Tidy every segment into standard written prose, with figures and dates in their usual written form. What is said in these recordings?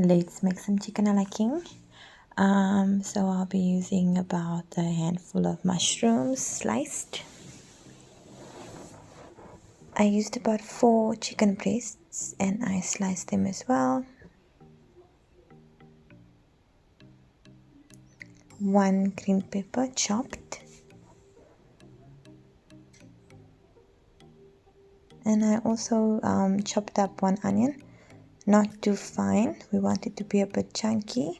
Let's make some chicken a la king. So I'll be using about a handful of mushrooms sliced. I used about 4 chicken breasts and I sliced them as well. 1 green pepper chopped. And I also chopped up 1 onion, not too fine. We want it to be a bit chunky.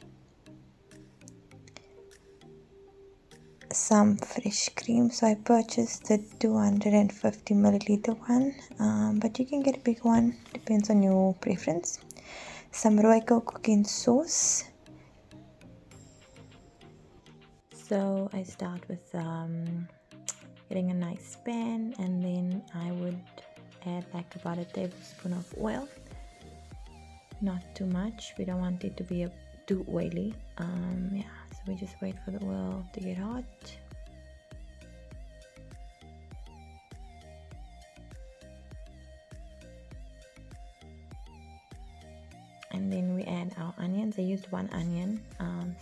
Some fresh cream, so I purchased the 250 milliliter one, but you can get a big one, depends on your preference. Some Royco cooking sauce. So I start with getting a nice pan, and then I would add like about a tablespoon of oil, not too much. We don't want it to be too oily. Yeah, so we just wait for the oil to get hot. And then we add our onions. I used 1 onion,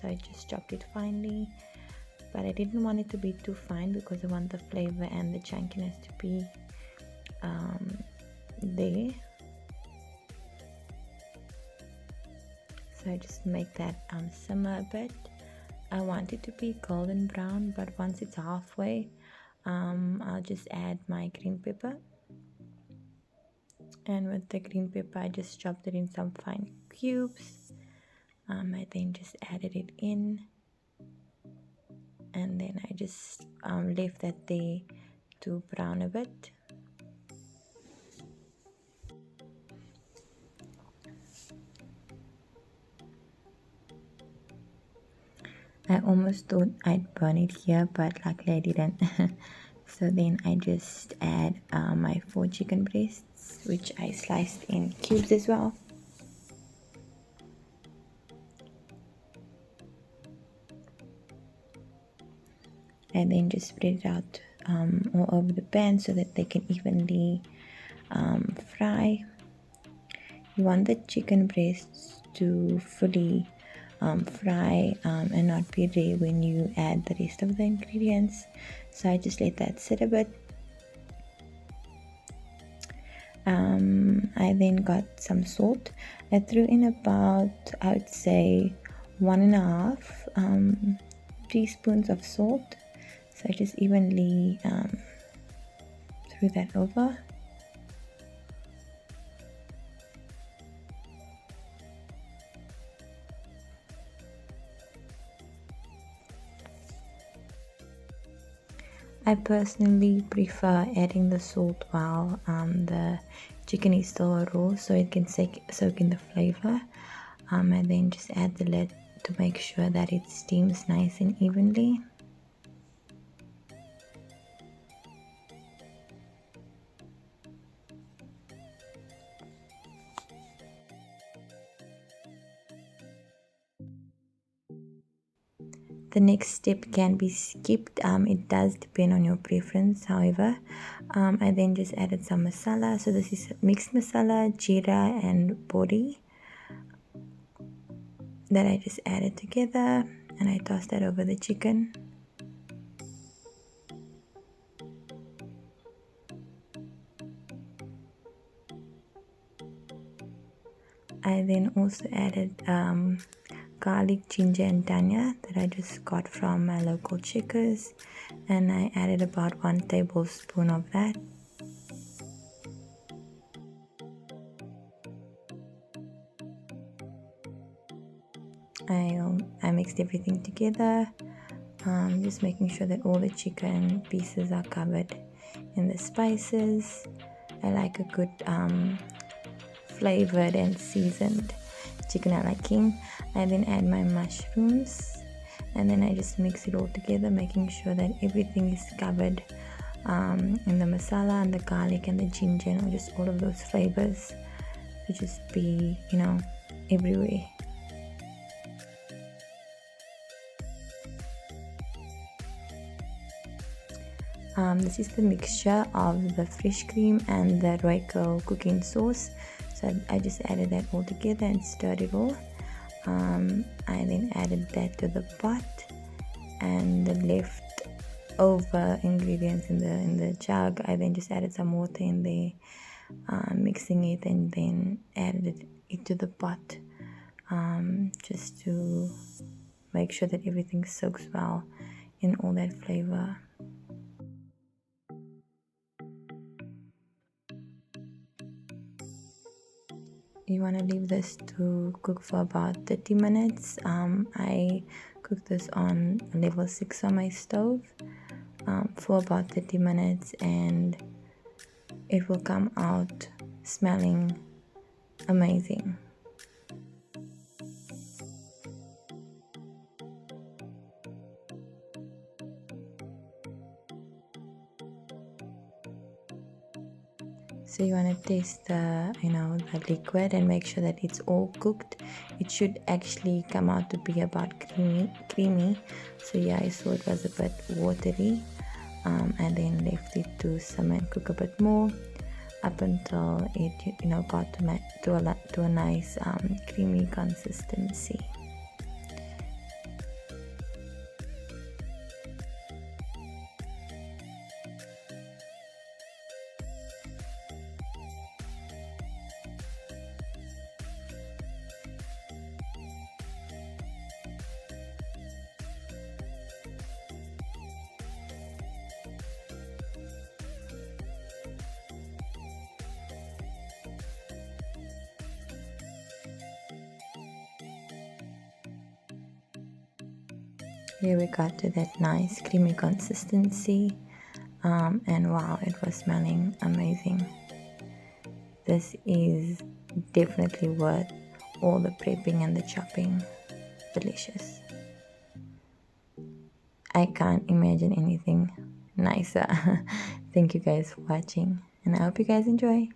so I just chopped it finely, but I didn't want it to be too fine because I want the flavor and the chunkiness to be there. So I just make that simmer a bit. I want it to be golden brown, but once it's halfway, I'll just add my green pepper. And with the green pepper, I just chopped it in some fine cubes. I then just added it in, and then I just left that there to brown a bit. I almost thought I'd burn it here, but luckily I didn't. So then I just add my 4 chicken breasts, which I sliced in cubes as well. And then just spread it out all over the pan so that they can evenly fry. You want the chicken breasts to fully fry and not be rare when you add the rest of the ingredients. So I just let that sit a bit. I then got some salt. I threw in about, I would say, 1.5 teaspoons of salt. So I just evenly threw that over. I personally prefer adding the salt while the chicken is still raw, so it can soak in the flavor. And then just add the lid to make sure that it steams nice and evenly. The next step can be skipped. It does depend on your preference. However, I then just added some masala. So this is mixed masala, jeera and bori that I just added together, and I tossed that over the chicken. I then also added garlic, ginger and dhanya that I just got from my local chickers, and I added about 1 tablespoon of that. I mixed everything together, just making sure that all the chicken pieces are covered in the spices. I like a good flavored and seasoned chicken I like king. I then add my mushrooms, and then I just mix it all together, making sure that everything is covered in the masala and the garlic and the ginger and just all of those flavors to just be, everywhere. This is the mixture of the fresh cream and the Royco cooking sauce. So I just added that all together and stirred it all. I then added that to the pot, and the leftover ingredients in the jug, I then just added some water in there, mixing it, and then added it into the pot, just to make sure that everything soaks well in all that flavor. You want to leave this to cook for about 30 minutes. I cooked this on level 6 on my stove for about 30 minutes, and it will come out smelling amazing. So you want to taste the liquid and make sure that it's all cooked. It should actually come out to be about creamy. So yeah, I saw it was a bit watery, and then left it to simmer and cook a bit more up until it got to a nice creamy consistency. Here we got to that nice creamy consistency, and wow, it was smelling amazing. This is definitely worth all the prepping and the chopping. Delicious. I can't imagine anything nicer. Thank you guys for watching, and I hope you guys enjoy.